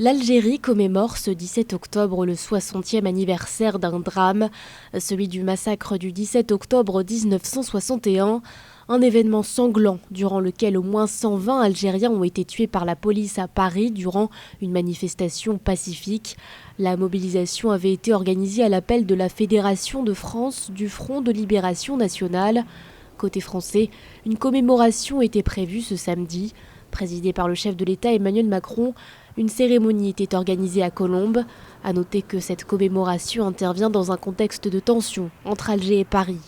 L'Algérie commémore ce 17 octobre le 60e anniversaire d'un drame, celui du massacre du 17 octobre 1961, un événement sanglant durant lequel au moins 120 Algériens ont été tués par la police à Paris durant une manifestation pacifique. La mobilisation avait été organisée à l'appel de la Fédération de France du Front de Libération Nationale. Côté français, une commémoration était prévue ce samedi. Présidée par le chef de l'État Emmanuel Macron, une cérémonie était organisée à Colombes. À noter que cette commémoration intervient dans un contexte de tension entre Alger et Paris.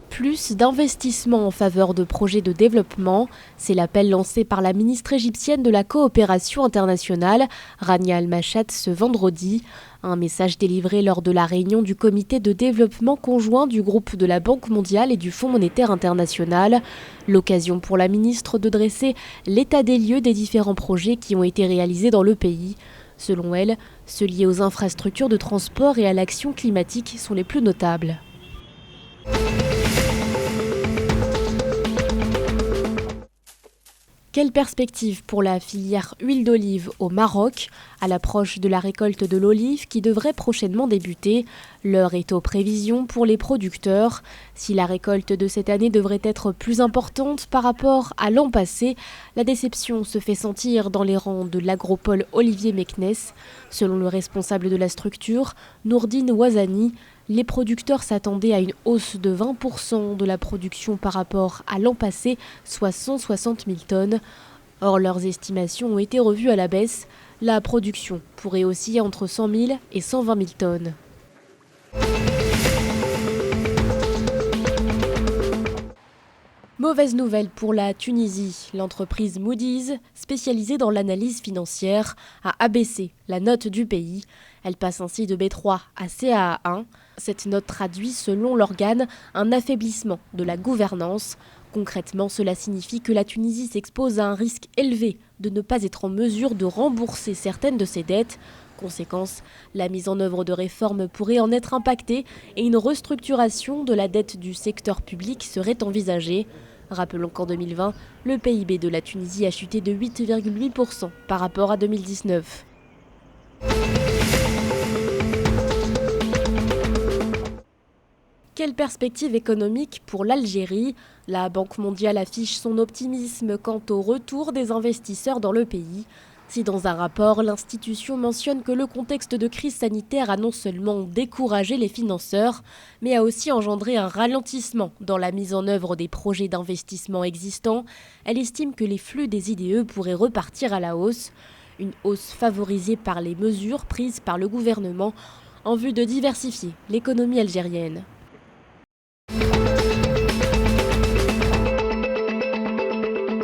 Plus d'investissements en faveur de projets de développement, c'est l'appel lancé par la ministre égyptienne de la coopération internationale, Rania Al-Machat, ce vendredi. Un message délivré lors de la réunion du comité de développement conjoint du groupe de la Banque mondiale et du Fonds monétaire international. L'occasion pour la ministre de dresser l'état des lieux des différents projets qui ont été réalisés dans le pays. Selon elle, ceux liés aux infrastructures de transport et à l'action climatique sont les plus notables. Quelle perspective pour la filière huile d'olive au Maroc, à l'approche de la récolte de l'olive qui devrait prochainement débuter? L'heure est aux prévisions pour les producteurs. Si la récolte de cette année devrait être plus importante par rapport à l'an passé, la déception se fait sentir dans les rangs de l'agropole Olivier Meknès. Selon le responsable de la structure, Nourdine Ouazani, les producteurs s'attendaient à une hausse de 20% de la production par rapport à l'an passé, soit 160 000 tonnes. Or, leurs estimations ont été revues à la baisse. La production pourrait osciller entre 100 000 et 120 000 tonnes. Mauvaise nouvelle pour la Tunisie. L'entreprise Moody's, spécialisée dans l'analyse financière, a abaissé la note du pays. Elle passe ainsi de B3 à CAA1. Cette note traduit, selon l'organe, un affaiblissement de la gouvernance. Concrètement, cela signifie que la Tunisie s'expose à un risque élevé de ne pas être en mesure de rembourser certaines de ses dettes. Conséquence, la mise en œuvre de réformes pourrait en être impactée et une restructuration de la dette du secteur public serait envisagée. Rappelons qu'en 2020, le PIB de la Tunisie a chuté de 8,8% par rapport à 2019. Quelle perspective économique pour l'Algérie? La Banque mondiale affiche son optimisme quant au retour des investisseurs dans le pays. Si dans un rapport, l'institution mentionne que le contexte de crise sanitaire a non seulement découragé les financeurs, mais a aussi engendré un ralentissement dans la mise en œuvre des projets d'investissement existants, elle estime que les flux des IDE pourraient repartir à la hausse. Une hausse favorisée par les mesures prises par le gouvernement en vue de diversifier l'économie algérienne.